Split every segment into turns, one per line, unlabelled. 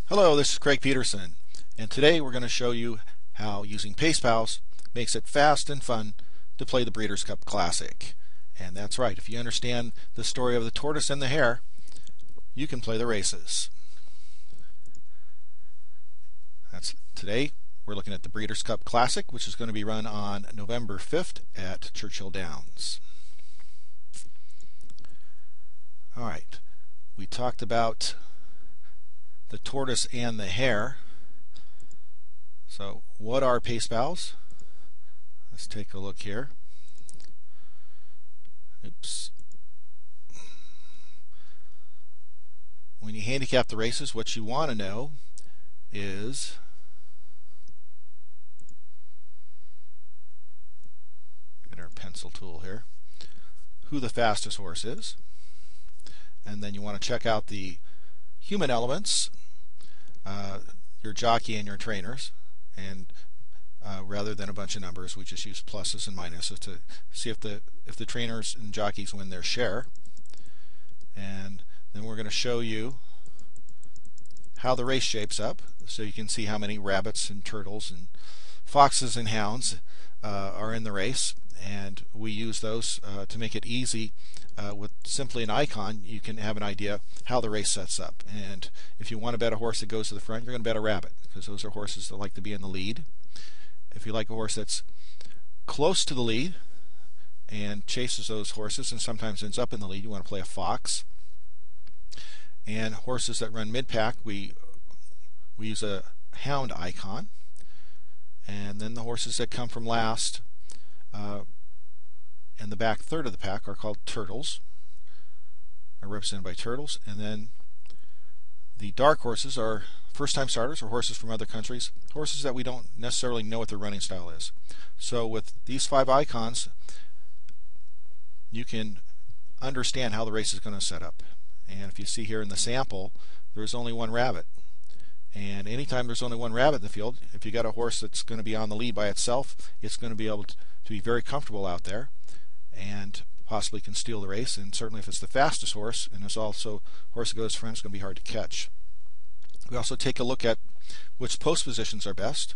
Hello, this is Craig Peterson, and today we're going to show you how using Pace Pals makes it fast and fun to play the Breeders' Cup Classic. And that's right, if you understand the story of the tortoise and the hare, you can play the races. Today we're looking at the Breeders' Cup Classic, which is going to be run on November 5th at Churchill Downs. Alright, we talked about the tortoise and the hare. So what are Pace Pals? Let's take a look here. Oops. When you handicap the races, what you want to know is get our pencil tool here, who the fastest horse is, and then you want to check out the human elements, your jockey and your trainers, and rather than a bunch of numbers, we just use pluses and minuses to see if the trainers and jockeys win their share. And then we're going to show you how the race shapes up, so you can see how many rabbits and turtles and foxes and hounds are in the race, and we use those to make it easy. With simply an icon, you can have an idea how the race sets up. And if you want to bet a horse that goes to the front, you're going to bet a rabbit, because those are horses that like to be in the lead. If you like a horse that's close to the lead and chases those horses and sometimes ends up in the lead, you want to play a fox. And horses that run mid-pack, we use a hound icon. And then the horses that come from last and the back third of the pack are called turtles, are represented by turtles. And then the dark horses are first-time starters, or horses from other countries, horses that we don't necessarily know what their running style is. So with these 5 icons, you can understand how the race is going to set up. And if you see here in the sample, there's only one rabbit. And anytime there's only one rabbit in the field, if you got a horse that's going to be on the lead by itself, it's going to be able to be very comfortable out there and possibly can steal the race. And certainly if it's the fastest horse and it's also a horse that goes front, it's going to be hard to catch. We also take a look at which post positions are best,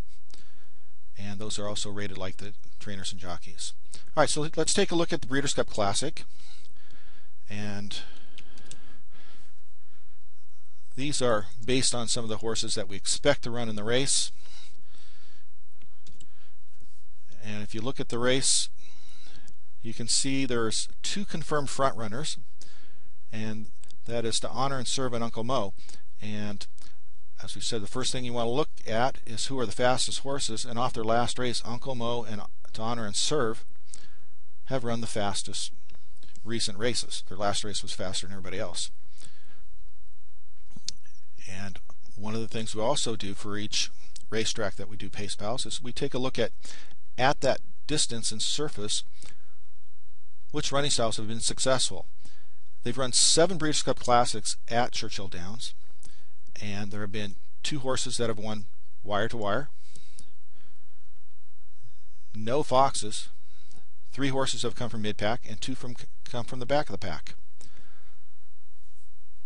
and those are also rated like the trainers and jockeys. Alright, so let's take a look at the Breeders' Cup Classic. And these are based on some of the horses that we expect to run in the race. And if you look at the race, you can see there's 2 confirmed front runners, and that is To Honor and Serve and Uncle Mo. And as we said, the first thing you want to look at is who are the fastest horses, and off their last race, Uncle Mo and To Honor and Serve have run the fastest recent races. Their last race was faster than everybody else. And one of the things we also do for each racetrack that we do Pace Pals is we take a look at that distance and surface, which running styles have been successful. They've run 7 Breeders' Cup Classics at Churchill Downs, and there have been 2 horses that have won wire to wire, no foxes, 3 horses have come from mid-pack, and 2 come from the back of the pack.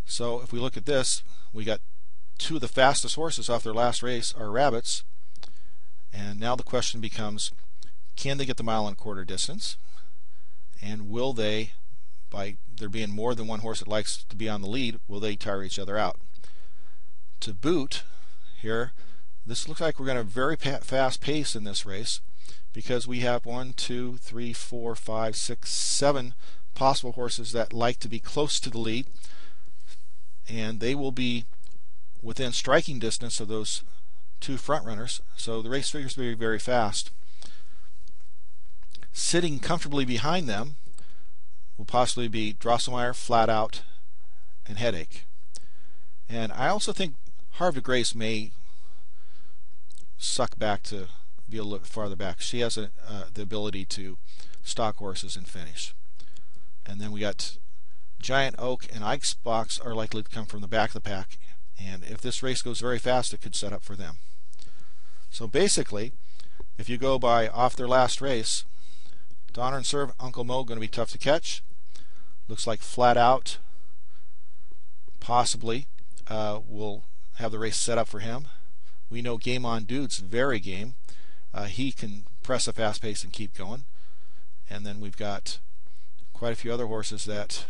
So if we look at this, we got 2 of the fastest horses off their last race are rabbits, and now the question becomes, can they get the 1.25 mile distance? And will they, by there being more than one horse that likes to be on the lead, will they tire each other out? To boot, here, this looks like we're going to have a very fast pace in this race, because we have 1, 2, 3, 4, 5, 6, 7 possible horses that like to be close to the lead, and they will be within striking distance of those 2 front runners. So the race figures to be very fast. Sitting comfortably behind them will possibly be Drosselmeyer, Flat Out, and Headache. And I also think Harv de Grace may suck back to be a little farther back. She has the ability to stalk horses and finish. And then we got Giant Oak and Icebox are likely to come from the back of the pack. And if this race goes very fast, it could set up for them. So basically, if you go by off their last race, To Honor and Serve, Uncle Mo going to be tough to catch. Looks like Flat Out possibly will have the race set up for him. We know Game On Dude's very game. He can press a fast pace and keep going. And then we've got quite a few other horses that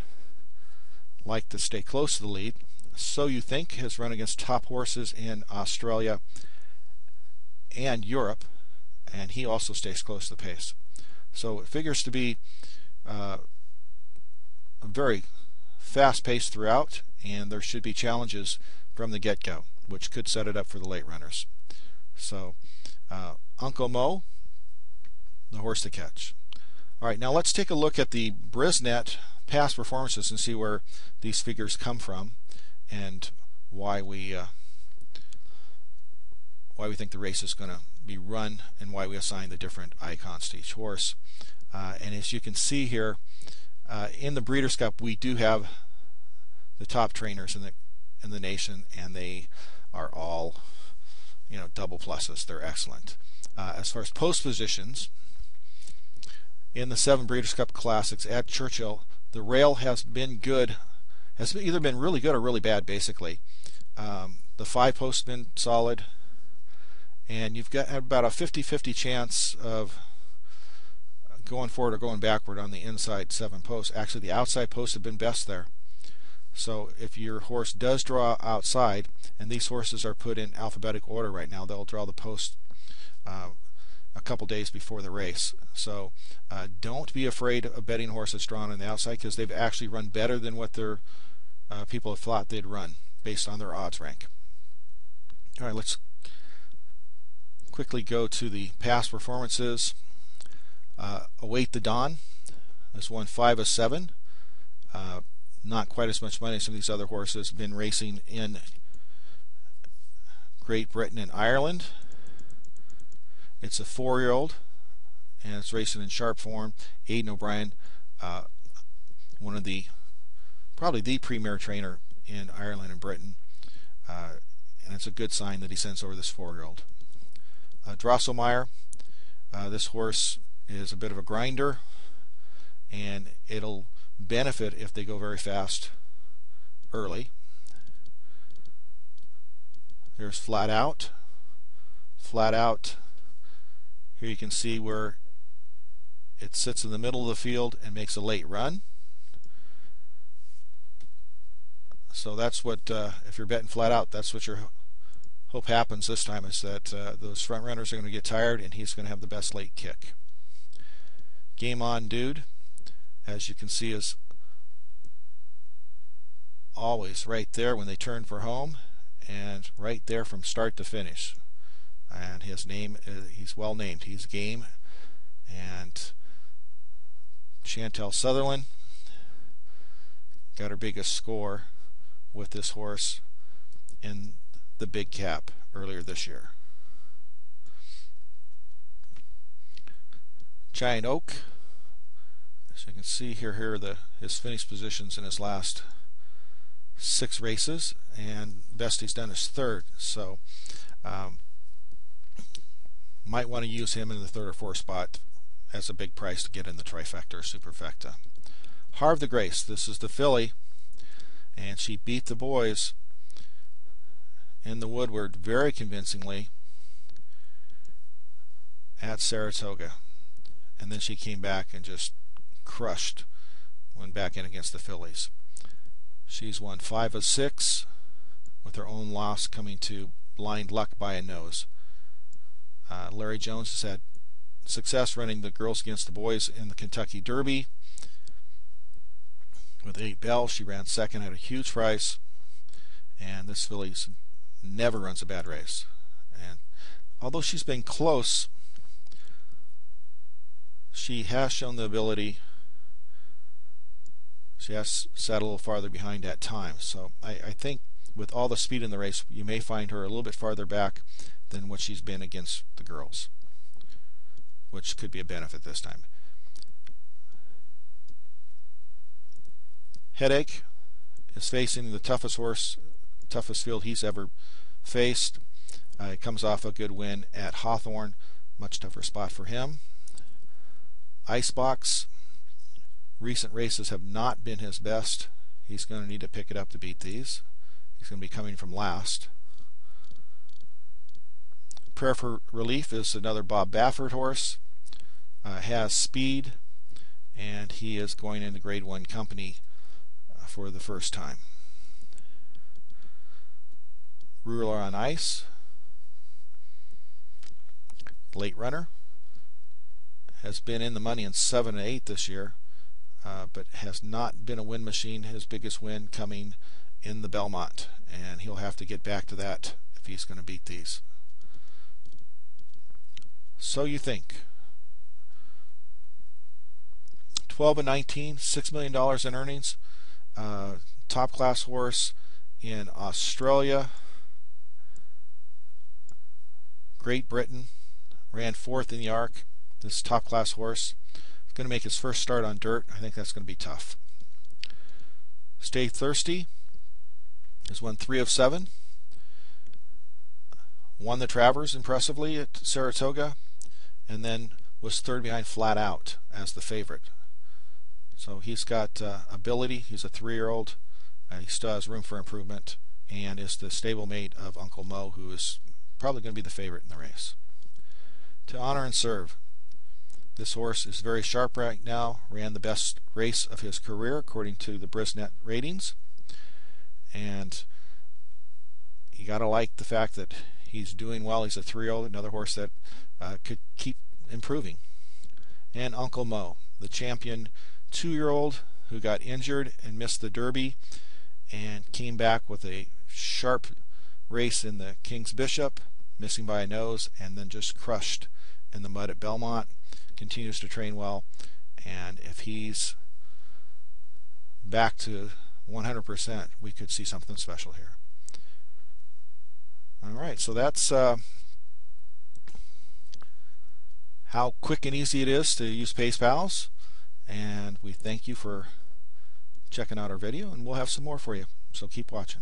like to stay close to the lead. So You Think has run against top horses in Australia and Europe, and he also stays close to the pace. So it figures to be a very fast pace throughout, and there should be challenges from the get-go, which could set it up for the late runners. So Uncle Mo, the horse to catch. All right, now let's take a look at the Brisnet past performances and see where these figures come from and why we think the race is going to be run and why we assign the different icons to each horse. And as you can see here, in the Breeders' Cup, we do have the top trainers in the nation, and they are all, double pluses. They're excellent. As far as post positions, in the 7 Breeders' Cup Classics at Churchill, the rail has been good, has either been really good or really bad, basically. The 5 posts have been solid, and you've got about a 50-50 chance of going forward or going backward on the inside 7 posts. Actually, the outside posts have been best there. So if your horse does draw outside, and these horses are put in alphabetic order right now, they'll draw the post a couple days before the race. So don't be afraid of betting horses drawn on the outside, because they've actually run better than what their people have thought they'd run based on their odds rank. All right, let's quickly go to the past performances. Await the Dawn has won 5 of 7. Not quite as much money as some of these other horses. Been racing in Great Britain and Ireland. It's a 4-year-old, and it's racing in sharp form. Aidan O'Brien, one of probably the premier trainer in Ireland and Britain, and it's a good sign that he sends over this 4-year-old. Drosselmeyer, this horse is a bit of a grinder, and it'll benefit if they go very fast early. There's Flat Out. Flat Out, here you can see where it sits in the middle of the field and makes a late run. So that's what, if you're betting Flat Out, that's what your hope happens this time, is that those front runners are going to get tired and he's going to have the best late kick. Game On Dude, as you can see, is always right there when they turn for home, and right there from start to finish. And his name, he's well named. He's game. And Chantel Sutherland got her biggest score with this horse in the Big Cap earlier this year. Giant Oak, as you can see here are his finish positions in his last 6 races, and best he's done is 3rd. So might want to use him in the 3rd or 4th spot as a big price to get in the trifecta or superfecta. Harv the Grace, this is the filly, and she beat the boys in the Woodward very convincingly at Saratoga, and then she came back and just crushed, went back in against the fillies. She's won 5 of 6, with her own loss coming to blind luck by a nose. Larry Jones has had success running the girls against the boys in the Kentucky Derby. With 8 Bell, she ran 2nd at a huge price, and this filly never runs a bad race. And although she's been close, she has shown the ability. She has sat a little farther behind at times. So I think with all the speed in the race, you may find her a little bit farther back than what she's been against the girls, which could be a benefit this time. Headache is facing the toughest field he's ever faced. He comes off a good win at Hawthorne, much tougher spot for him. Icebox, recent races have not been his best. He's going to need to pick it up to beat these. He's going to be coming from last. Prayer for Relief is another Bob Baffert horse. Has speed, and he is going into Grade 1 company for the first time. Ruler on Ice, late runner, has been in the money in 7 and 8 this year, but has not been a win machine. His biggest win coming in the Belmont, and he'll have to get back to that if he's going to beat these. So You Think. 12 and 19, $6 million in earnings. Top class horse in Australia, Great Britain, ran 4th in the Arc. This top class horse is going to make his first start on dirt. I think that's going to be tough. Stay Thirsty has won 3 of 7. Won the Travers impressively at Saratoga, and then was third behind Flat Out as the favorite. So he's got ability. He's a 3-year-old. He still has room for improvement, and is the stablemate of Uncle Mo, who is probably going to be the favorite in the race. To Honor and Serve. This horse is very sharp right now. Ran the best race of his career according to the Brisnet ratings, and you got to like the fact that he's doing well. He's a 3-year-old, another horse that could keep improving. And Uncle Mo, the champion 2-year-old who got injured and missed the Derby, and came back with a sharp race in the King's Bishop, missing by a nose, and then just crushed in the mud at Belmont. Continues to train well, and if he's back to 100%, we could see something special here. Alright, so that's how quick and easy it is to use Pace Pals, and we thank you for checking out our video, and we'll have some more for you, so keep watching.